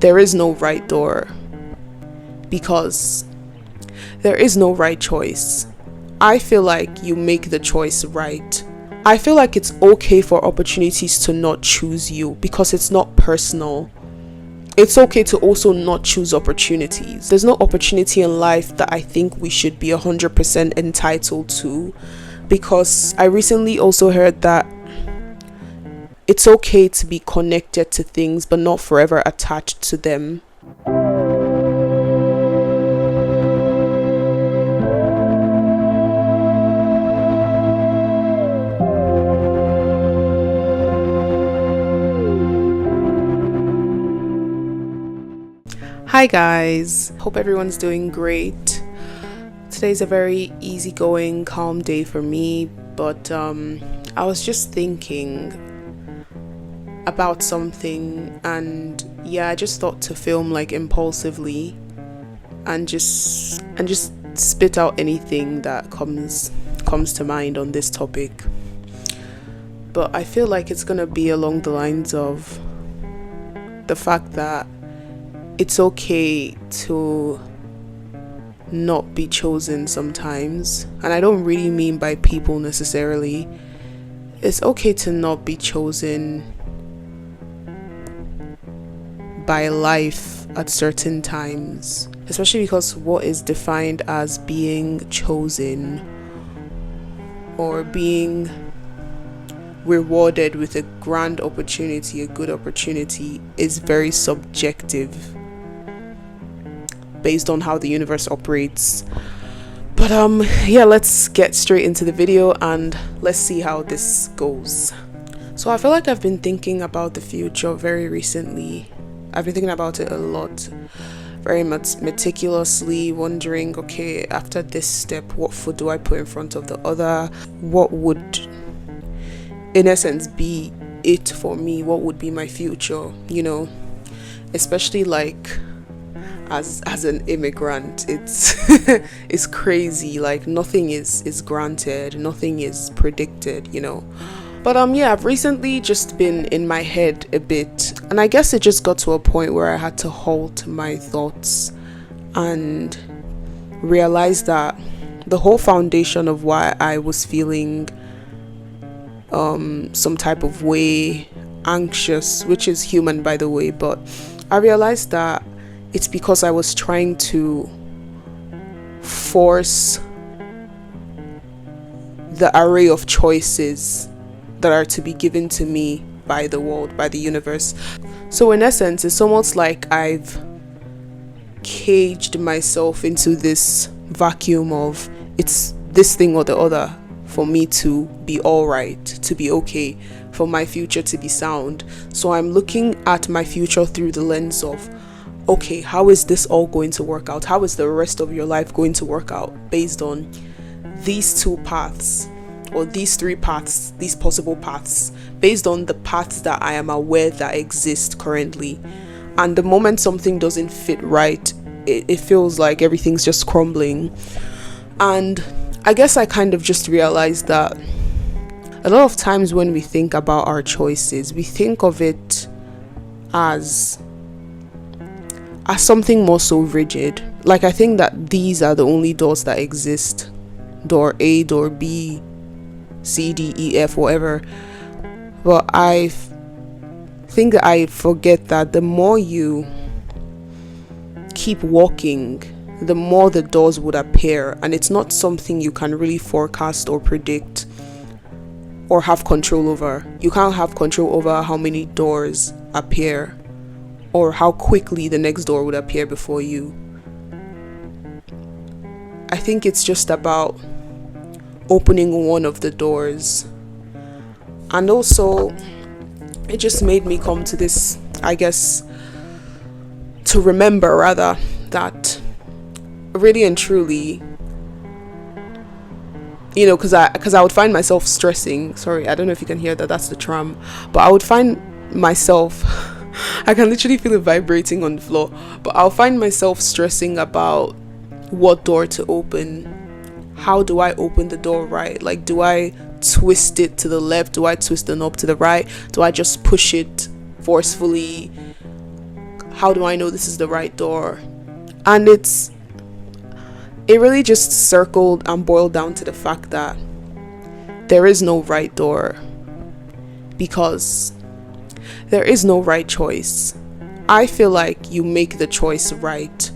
there is no right door, because there is no right choice. I feel like you make the choice right. I feel like it's okay for opportunities to not choose you because it's not personal. It's okay to also not choose opportunities. There's no opportunity in life that I think we should be 100% entitled to, because I recently also heard that it's okay to be connected to things but not forever attached to them. Hi guys, hope everyone's doing great. Today's a very easygoing, calm day for me, but I was just thinking about something, and yeah, I just thought to film like impulsively and just spit out anything that comes to mind on this topic. But I feel like it's gonna be along the lines of the fact that it's okay to not be chosen sometimes. And I don't really mean by people necessarily. It's okay to not be chosen by life at certain times, especially because what is defined as being chosen or being rewarded with a grand opportunity, a good opportunity, is very subjective based on how the universe operates. But yeah, let's get straight into the video and let's see how this goes. So I feel like I've been thinking about the future very recently. I've been thinking about it a lot, very much meticulously, wondering, okay, after this step, what foot do I put in front of the other? What would, in essence, be it for me? What would be my future, especially like as an immigrant. It's it's crazy. Like nothing is granted, nothing is predicted, But yeah, I've recently just been in my head a bit, and I guess it just got to a point where I had to halt my thoughts and realize that the whole foundation of why I was feeling some type of way, anxious, which is human by the way, but I realized that it's because I was trying to force the array of choices that are to be given to me by the world, by the universe. So in essence, it's almost like I've caged myself into this vacuum of it's this thing or the other for me to be all right, to be okay, for my future to be sound. So I'm looking at my future through the lens of, okay, how is this all going to work out? How is the rest of your life going to work out based on these two paths or these three paths, these possible paths, based on the paths that I am aware that exist currently? And the moment something doesn't fit right, it feels like everything's just crumbling. And I guess I kind of just realized that a lot of times when we think about our choices, we think of it as something more so rigid. Like I think that these are the only doors that exist. Door A, door B, C, D, E, F, whatever. But I think that I forget that the more you keep walking, the more the doors would appear. And it's not something you can really forecast or predict or have control over. You can't have control over how many doors appear or how quickly the next door would appear before you. I think it's just about opening one of the doors. And also, it just made me come to this, I guess, to remember rather, that really and truly, because I would find myself stressing. Sorry, I don't know if you can hear that, that's the tram. But I would find myself I can literally feel it vibrating on the floor. But I'll find myself stressing about what door to open. How do I open the door right? Like, do I twist it to the left? Do I twist the knob to the right? Do I just push it forcefully? how do I know this is the right door? And it really just circled and boiled down to the fact that there is no right door, because there is no right choice. I feel like you make the choice right,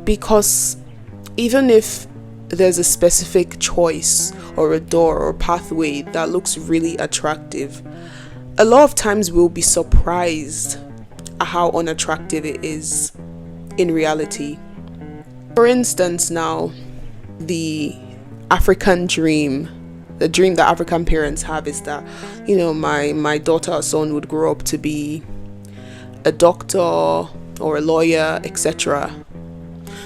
because even if there's a specific choice or a door or pathway that looks really attractive, a lot of times we'll be surprised at how unattractive it is in reality. For instance, now, the African dream, the dream that African parents have is that, my daughter or son would grow up to be a doctor or a lawyer, etc.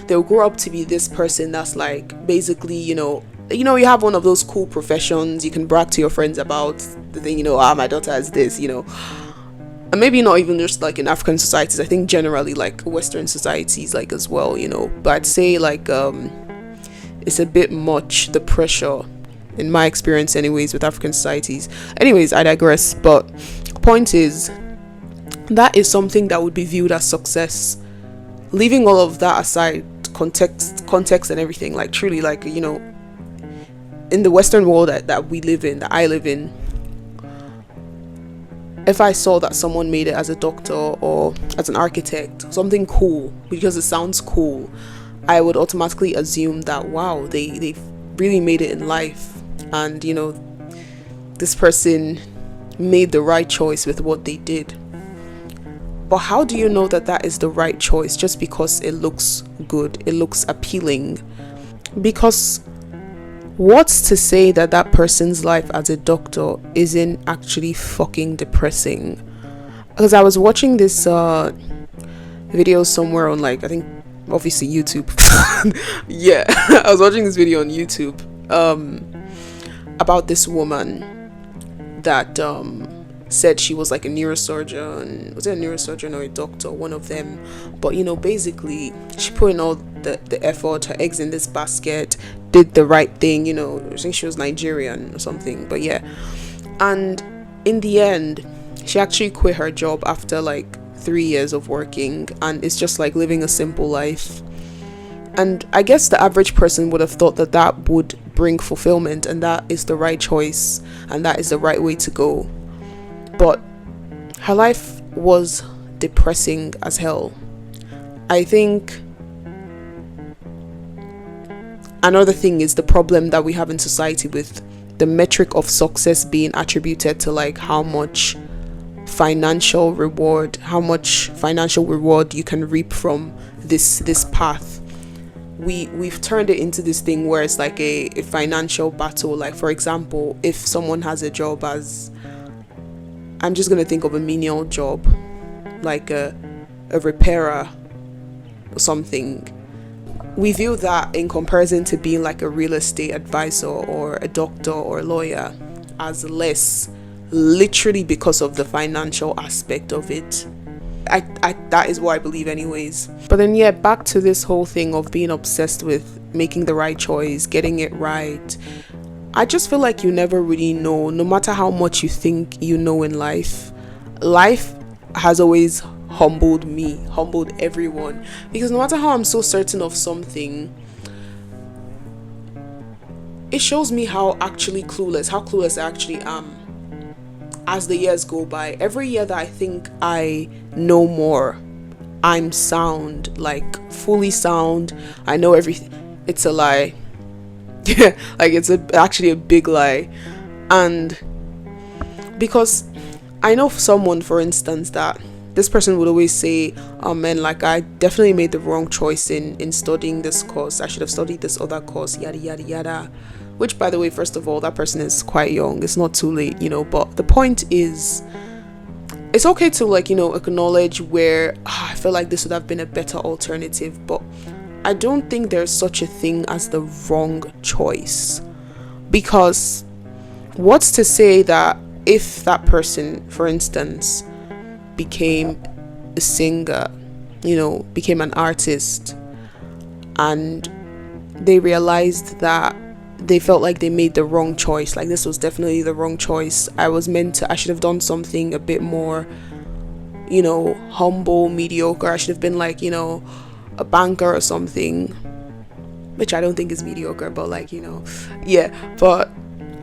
They'll grow up to be this person that's like, basically, you have one of those cool professions you can brag to your friends about, the thing, my daughter has this, and maybe not even just like in African societies, I think generally like Western societies like as well, but I'd say like it's a bit much, the pressure, in my experience anyways, with African societies. Anyways, I digress. But point is, that is something that would be viewed as success. Leaving all of that aside, context and everything, like truly, like, in the Western world that we live in, that I live in, if I saw that someone made it as a doctor or as an architect, something cool, because it sounds cool, I would automatically assume that, wow, they really made it in life, and this person made the right choice with what they did. But how do you know that that is the right choice just because it looks good, it looks appealing? Because what's to say that that person's life as a doctor isn't actually fucking depressing? Because I was watching this video somewhere on, like, I think obviously YouTube. Yeah, I was watching this video on YouTube about this woman that said she was like a neurosurgeon. Was it a neurosurgeon or a doctor? One of them. But basically she put in all the effort, her eggs in this basket, did the right thing. I think she was Nigerian or something, but yeah. And in the end, she actually quit her job after like 3 years of working, and it's just like living a simple life. And I guess the average person would have thought that that would bring fulfillment, and that is the right choice, and that is the right way to go. But her life was depressing as hell. I think another thing is the problem that we have in society with the metric of success being attributed to like how much financial reward you can reap from this path. We've turned it into this thing where it's like a financial battle. Like, for example, if someone has a job as, I'm just gonna think of a menial job, like a repairer or something, we view that in comparison to being like a real estate advisor or a doctor or a lawyer as less, literally because of the financial aspect of it. I that is what I believe anyways. But then yeah, back to this whole thing of being obsessed with making the right choice, getting it right. I just feel like you never really know, no matter how much you think you know in life. Life has always humbled me, humbled everyone, because no matter how I'm so certain of something, it shows me how clueless I actually am as the years go by. Every year that I think I know more, I'm sound, like fully sound, I know everything, it's a lie. Like, it's actually a big lie. And because I know someone, for instance, that this person would always say, oh man, like, I definitely made the wrong choice in studying this course, I should have studied this other course, yada yada yada. Which, by the way, first of all, that person is quite young, it's not too late, but the point is, it's okay to like, acknowledge where I feel like this would have been a better alternative, but I don't think there's such a thing as the wrong choice. Because what's to say that if that person, for instance, became a singer, became an artist, and they realized that they felt like they made the wrong choice, like this was definitely the wrong choice, I should have done something a bit more, humble, mediocre. I should have been like, a banker or something, which I don't think is mediocre, but like, yeah, but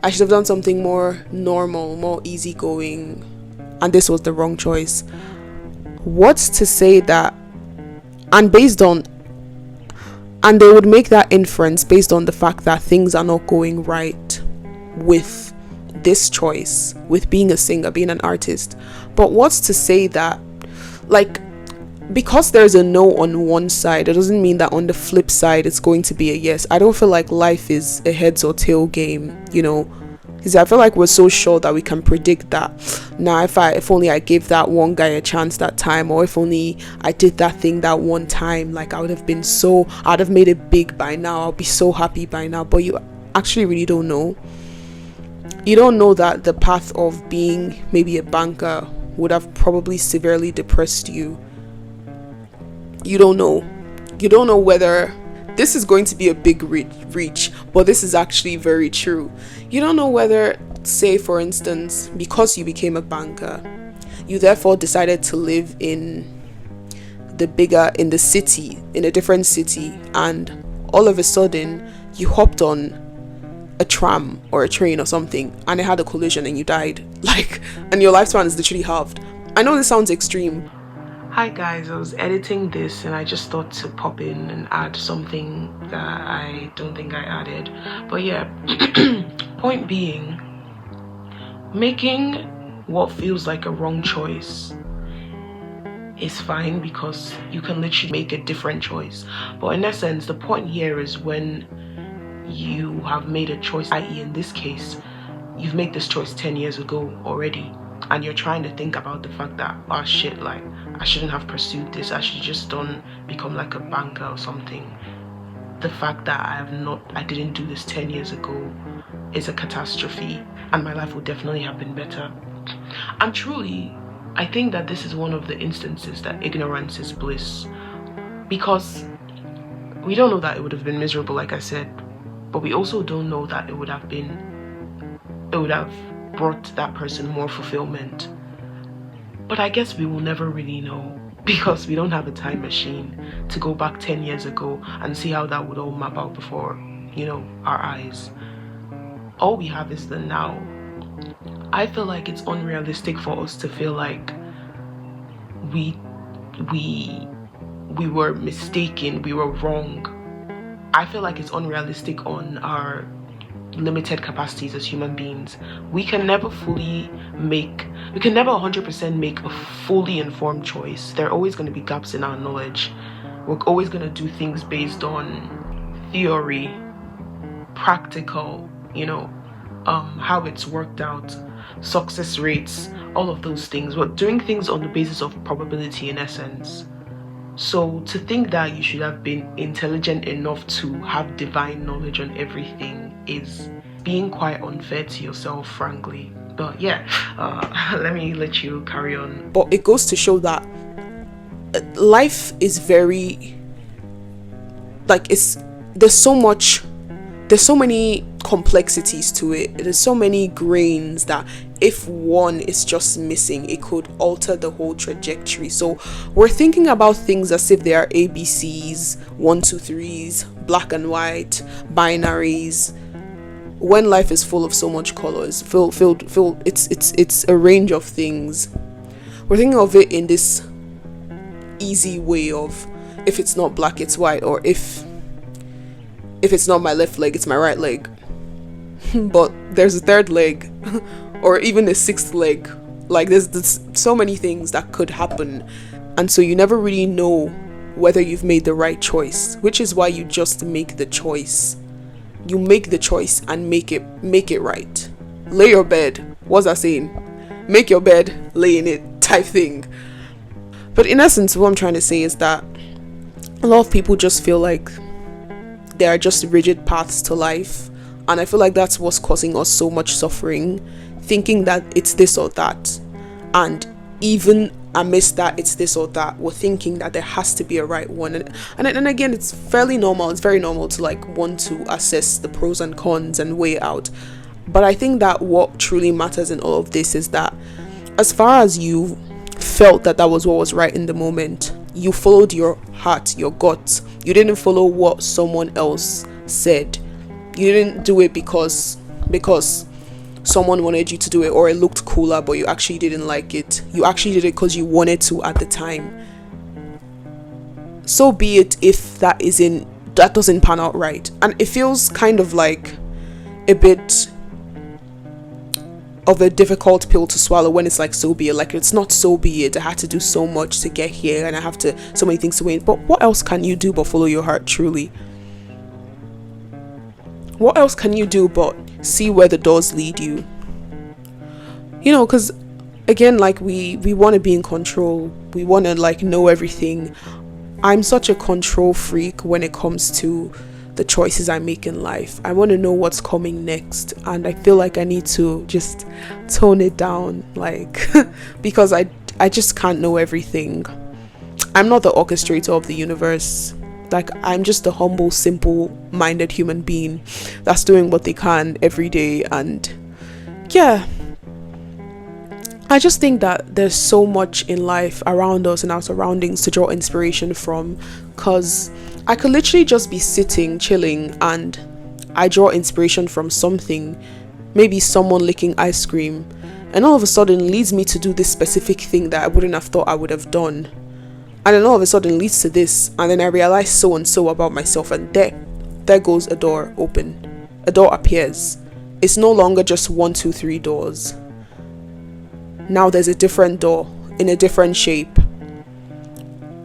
I should have done something more normal, more easygoing, and this was the wrong choice. What's to say that, and they would make that inference based on the fact that things are not going right with this choice, with being a singer, being an artist. But what's to say that, like, because there's a no on one side, it doesn't mean that on the flip side it's going to be a yes. I don't feel like life is a heads or tail game, because I feel like we're so sure that we can predict that. Now, if only I gave that one guy a chance that time, or if only I did that thing that one time, like I'd have made it big by now. I'll be so happy by now. But you actually really don't know. You don't know that the path of being maybe a banker would have probably severely depressed you. You don't know whether this is going to be a big reach, but this is actually very true. You don't know whether, say for instance, because you became a banker, you therefore decided to live in the city, in a different city, and all of a sudden you hopped on a tram or a train or something and it had a collision and you died, and your lifespan is literally halved. I know this sounds extreme. Hi guys, I was editing this and I just thought to pop in and add something that I don't think I added. But yeah, point being, making what feels like a wrong choice is fine because you can literally make a different choice. But in essence, the point here is when you have made a choice, i.e. in this case, you've made this choice 10 years ago already, and you're trying to think about the fact that, oh shit, like I shouldn't have pursued this, I should just become like a banker or something. The fact that I didn't do this 10 years ago is a catastrophe, and my life would definitely have been better. And truly, I think that this is one of the instances that ignorance is bliss, because we don't know that it would have been miserable, like I said, but we also don't know that it would have brought that person more fulfillment. But I guess we will never really know, because we don't have a time machine to go back 10 years ago and see how that would all map out before, our eyes. All we have is the now. I feel like it's unrealistic for us to feel like we were mistaken, we were wrong. I feel like it's unrealistic on our limited capacities as human beings. We can never 100% make a fully informed choice. There are always going to be gaps in our knowledge. We're always going to do things based on theory, practical, how it's worked out, success rates, all of those things. We're doing things on the basis of probability in essence. So to think that you should have been intelligent enough to have divine knowledge on everything is being quite unfair to yourself, frankly. But yeah, let me let you carry on. But it goes to show that life is very, there's so many complexities to it. There's so many grains that if one is just missing, it could alter the whole trajectory. So we're thinking about things as if they are ABCs, 1, 2, 3s, black and white, binaries, when life is full of so much colors, it's a range of things. We're thinking of it in this easy way of, if it's not black, it's white, or if it's not my left leg, it's my right leg. But there's a third leg, or even a sixth leg. Like there's so many things that could happen, and so you never really know whether you've made the right choice, which is why you just make the choice. You make the choice and make it right. Lay your bed. What's that saying? Make your bed, lay in it type thing. But in essence, what I'm trying to say is that a lot of people just feel like there are just rigid paths to life, and I feel like that's what's causing us so much suffering, thinking that it's this or that. And even amidst that it's this or that, we're thinking that there has to be a right one, and again, it's fairly normal. It's very normal to want to assess the pros and cons and weigh out. But I think that what truly matters in all of this is that as far as you felt that that was what was right in the moment. You followed your heart, your gut. You didn't follow what someone else said. You didn't do it because someone wanted you to do it, or it looked cooler but you actually didn't like it. You actually did it because you wanted to at the time. So be it if that doesn't pan out right. And it feels kind of like a bit of a difficult pill to swallow when it's like, so be it. Like, it's not so be it. I had to do so much to get here, and I have to so many things to win. But what else can you do but follow your heart truly? What else can you do but see where the doors lead you? You know, because again, like, we want to be in control. We want to like know everything. I'm such a control freak when it comes to the choices I make in life. I want to know what's coming next, and I feel like I need to just tone it down, like because I just can't know everything. I'm not the orchestrator of the universe. Like, I'm just a humble, simple-minded human being that's doing what they can every day. And yeah, I just think that there's so much in life around us and our surroundings to draw inspiration from, because I could literally just be sitting, chilling, and I draw inspiration from something, maybe someone licking ice cream, and all of a sudden leads me to do this specific thing that I wouldn't have thought I would have done. And then all of a sudden leads to this, and then I realize so and so about myself, and there goes a door open. A door appears. It's no longer just 1, 2, 3 doors. Now there's a different door in a different shape.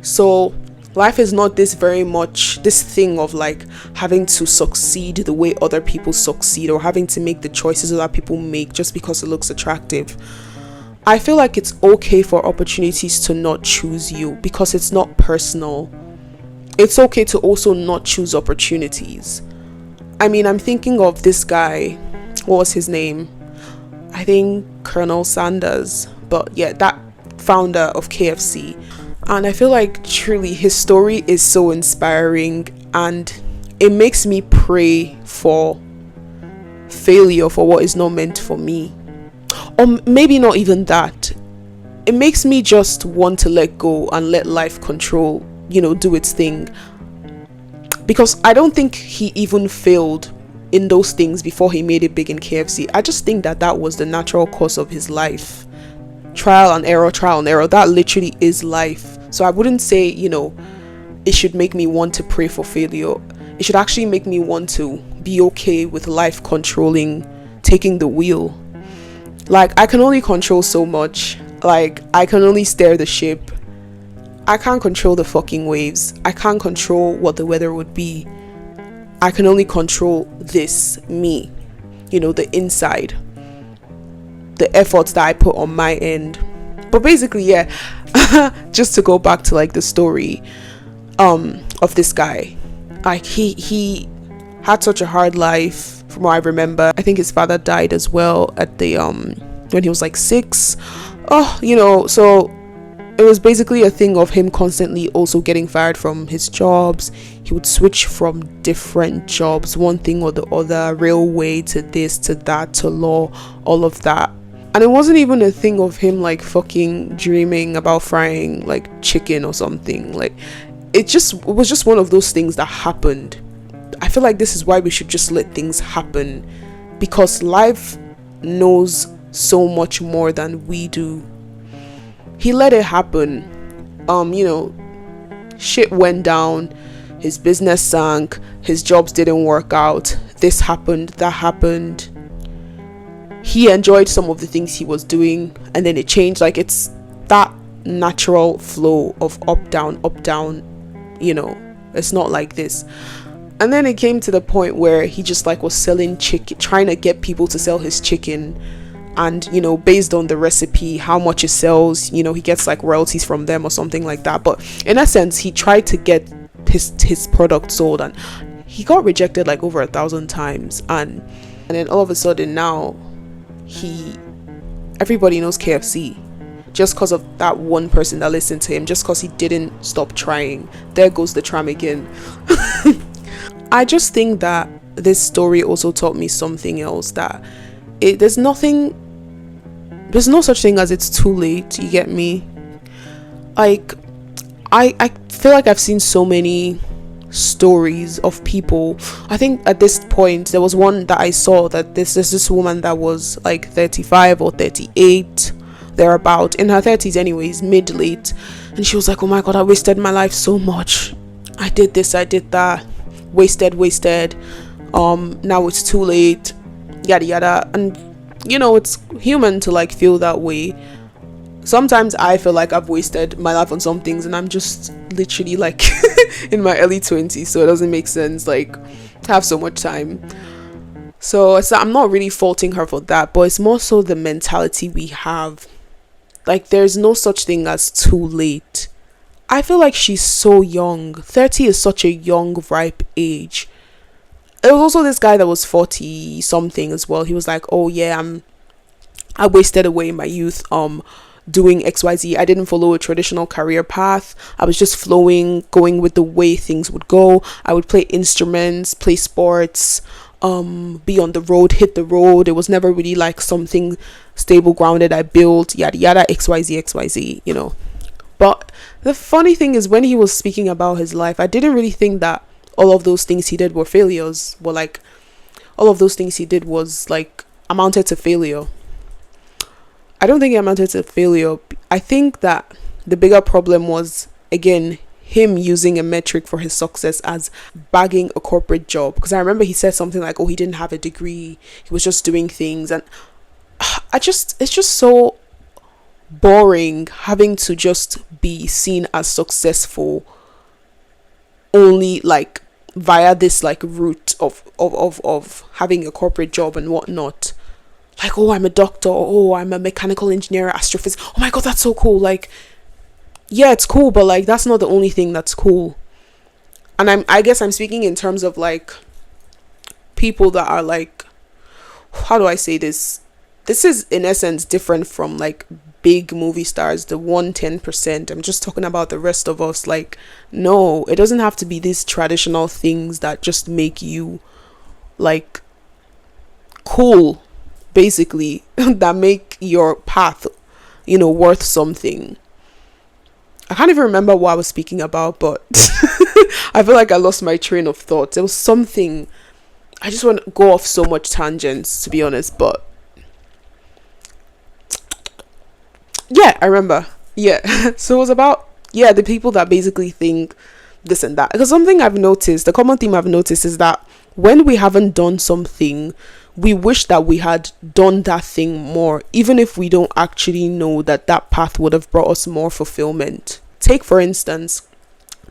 So life is not this thing of like having to succeed the way other people succeed, or having to make the choices other people make just because it looks attractive. I feel like it's okay for opportunities to not choose you, because it's not personal. It's okay to also not choose opportunities. I mean, I'm thinking of this guy. What was his name? I think Colonel Sanders. But yeah, that founder of KFC. And I feel like truly his story is so inspiring, and it makes me pray for failure for what is not meant for me. Or maybe not even that. It makes me just want to let go and let life control, do its thing. Because I don't think he even failed in those things before he made it big in KFC. I just think that was the natural course of his life. Trial and error. That literally is life. So I wouldn't say, it should make me want to pray for failure. It should actually make me want to be okay with life taking the wheel. Like, I can only control so much. Like, I can only steer the ship. I can't control the fucking waves. I can't control what the weather would be. I can only control this, me. The inside. The efforts that I put on my end. But basically, yeah, just to go back to like the story of this guy. Like, he had such a hard life. From what I remember, I think his father died as well at the when he was like 6. So it was basically a thing of him constantly also getting fired from his jobs. He would switch from different jobs, one thing or the other, railway to this to that to law, all of that. And it wasn't even a thing of him like fucking dreaming about frying like chicken or something. Like, it was just one of those things that happened. I feel like this is why we should just let things happen, because life knows so much more than we do. He let it happen. Shit went down, his business sank, his jobs didn't work out, this happened, that happened. He enjoyed some of the things he was doing, and then it changed. Like, it's that natural flow of up down. It's not like this. And then it came to the point where he just like was selling chicken, trying to get people to sell his chicken, and based on the recipe, how much it sells, he gets like royalties from them or something like that. But in essence, he tried to get his product sold, and he got rejected like over 1,000 times. And then all of a sudden now everybody knows KFC just because of that one person that listened to him, just because he didn't stop trying. There goes the tram again. I just think that this story also taught me something else, that there's no such thing as it's too late, you get me? Like, I feel like I've seen so many stories of people. I think at this point there was one that I saw that there's this woman that was like 35 or 38, thereabout, in her 30s anyways, mid late, and she was like, oh my god, I wasted my life so much. I did this, I did that, wasted. Now it's too late, yada yada. And you know, it's human to like feel that way. Sometimes I feel like I've wasted my life on some things and I'm just literally like in my early 20s, so it doesn't make sense, like, I have so much time. So I'm not really faulting her for that, but it's more so the mentality we have. Like, there's no such thing as too late. I feel like she's so young. 30 is such a young, ripe age. There was also this guy that was 40 something as well. He was like, oh yeah, I wasted away my youth doing XYZ. I didn't follow a traditional career path. I was just flowing, going with the way things would go. I would play instruments, play sports, be on the road, hit the road. It was never really like something stable, grounded I built, yada yada, XYZ, you know. But the funny thing is, when he was speaking about his life, I didn't really think that all of those things he did were failures. Well, like, all of those things he did was like amounted to failure. I don't think it amounted to failure. I think that the bigger problem was, again, him using a metric for his success as bagging a corporate job. Because I remember he said something like, oh, he didn't have a degree, he was just doing things. And it's just so boring having to just be seen as successful only like via this like route of having a corporate job and whatnot. Like, oh, I'm a doctor, oh, I'm a mechanical engineer, astrophysicist. Oh my god, that's so cool. Like, yeah, it's cool, but like that's not the only thing that's cool. And I guess I'm speaking in terms of like people that are like, how do I say this? This is in essence different from like big movie stars, the 110%. I'm just talking about the rest of us. Like, no, it doesn't have to be these traditional things that just make you like cool, basically, that make your path, you know, worth something. I can't even remember what I was speaking about, but I feel like I lost my train of thought. There was something, I just want to go off so much tangents, to be honest, but yeah, I remember. Yeah. So it was about, yeah, the people that basically think this and that. Because something I've noticed, the common theme I've noticed is that when we haven't done something, we wish that we had done that thing more, even if we don't actually know that that path would have brought us more fulfillment. Take, for instance,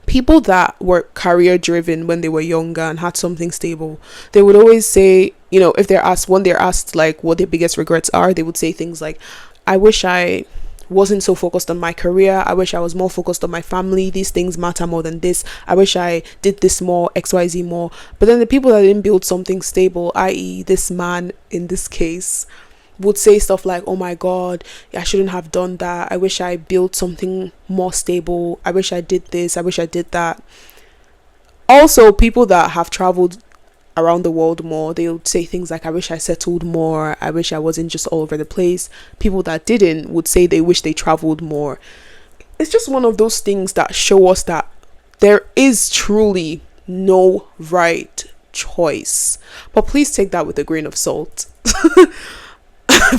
people that were career driven when they were younger and had something stable. They would always say, you know, if they're asked, when they're asked like what their biggest regrets are, they would say things like, I wish I wasn't so focused on my career. I wish I was more focused on my family. These things matter more than this. I wish I did this more, XYZ more. But then the people that didn't build something stable, i.e. this man in this case, would say stuff like, oh my god, I shouldn't have done that. I wish I built something more stable. I wish I did this. I wish I did that. Also, people that have traveled around the world more, they would say things like, I wish I settled more, I wish I wasn't just all over the place. People that didn't would say they wish they traveled more. It's just one of those things that show us that there is truly no right choice. But please take that with a grain of salt.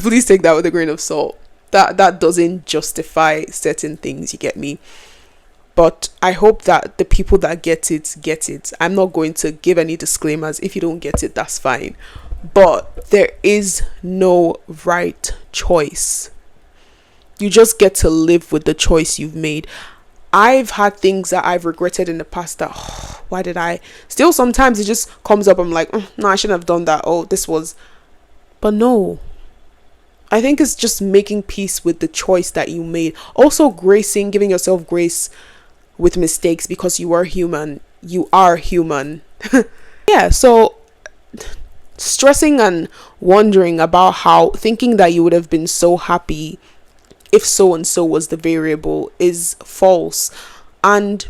Please take that with a grain of salt. That doesn't justify certain things, you get me? But I hope that the people that get it. I'm not going to give any disclaimers. If you don't get it, that's fine. But there is no right choice. You just get to live with the choice you've made. I've had things that I've regretted in the past that, oh, why did I? Still, sometimes it just comes up. I'm like, no, I shouldn't have done that. Oh, this was. But no. I think it's just making peace with the choice that you made. Also, giving yourself grace with mistakes, because you are human. Yeah, so stressing and wondering about how, thinking that you would have been so happy if so and so was the variable, is false. And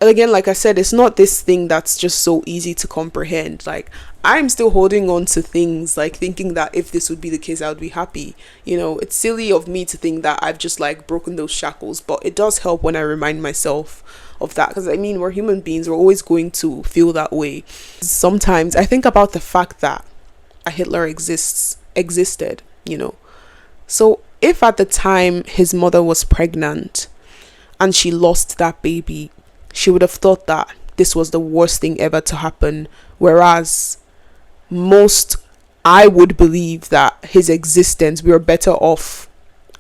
And again, like I said, it's not this thing that's just so easy to comprehend. Like, I'm still holding on to things, like thinking that if this would be the case, I would be happy. You know, it's silly of me to think that I've just like broken those shackles, but it does help when I remind myself of that, because I mean, we're human beings, we're always going to feel that way. Sometimes I think about the fact that a Hitler existed, you know. So if at the time his mother was pregnant and she lost that baby, she would have thought that this was the worst thing ever to happen. Whereas I would believe that his existence, we were better off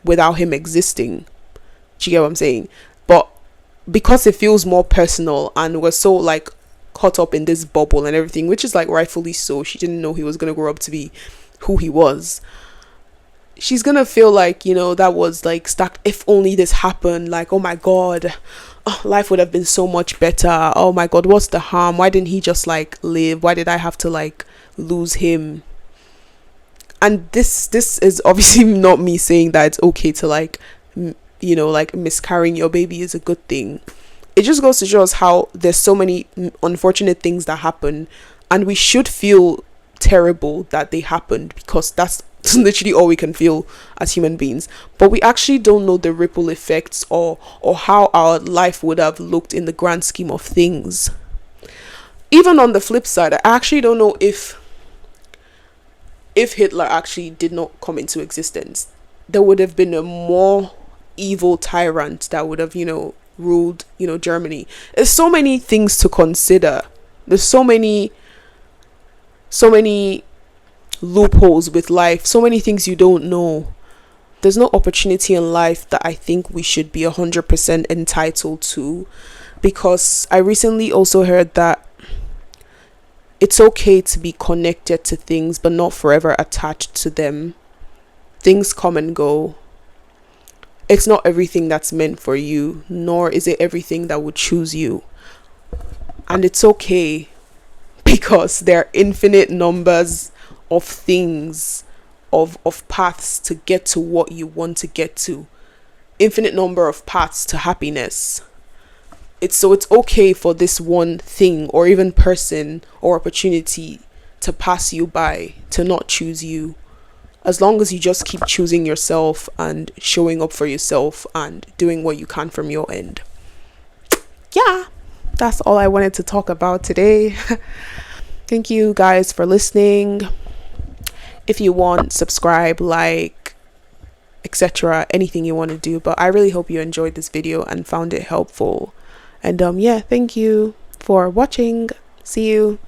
without him existing. Do you get what I'm saying? But because it feels more personal and we're so like caught up in this bubble and everything, which is like rightfully so, she didn't know he was going to grow up to be who he was. She's gonna feel like, you know, that was like stuck. If only this happened, like, oh my god, oh, life would have been so much better. Oh my god, what's the harm? Why didn't he just like live? Why did I have to like lose him? And this is obviously not me saying that it's okay to like you know, like miscarrying your baby is a good thing. It just goes to show us how there's so many unfortunate things that happen, and we should feel terrible that they happened, because that's literally all we can feel as human beings. But we actually don't know the ripple effects or how our life would have looked in the grand scheme of things. Even on the flip side, I actually don't know if Hitler actually did not come into existence, there would have been a more evil tyrant that would have, you know, ruled, you know, Germany. There's so many things to consider. There's so many loopholes with life, so many things you don't know. There's no opportunity in life that I think we should be 100% entitled to, because I recently also heard that it's okay to be connected to things but not forever attached to them. Things come and go. It's not everything that's meant for you, nor is it everything that would choose you. And it's okay, because there are infinite numbers of things, of paths to get to what you want to get to. Infinite number of paths to happiness. It's okay for this one thing or even person or opportunity to pass you by, to not choose you. As long as you just keep choosing yourself and showing up for yourself and doing what you can from your end. Yeah, that's all I wanted to talk about today. Thank you guys for listening. If you want, subscribe, like, etc., anything you want to do. But I really hope you enjoyed this video and found it helpful. And yeah, thank you for watching. See you.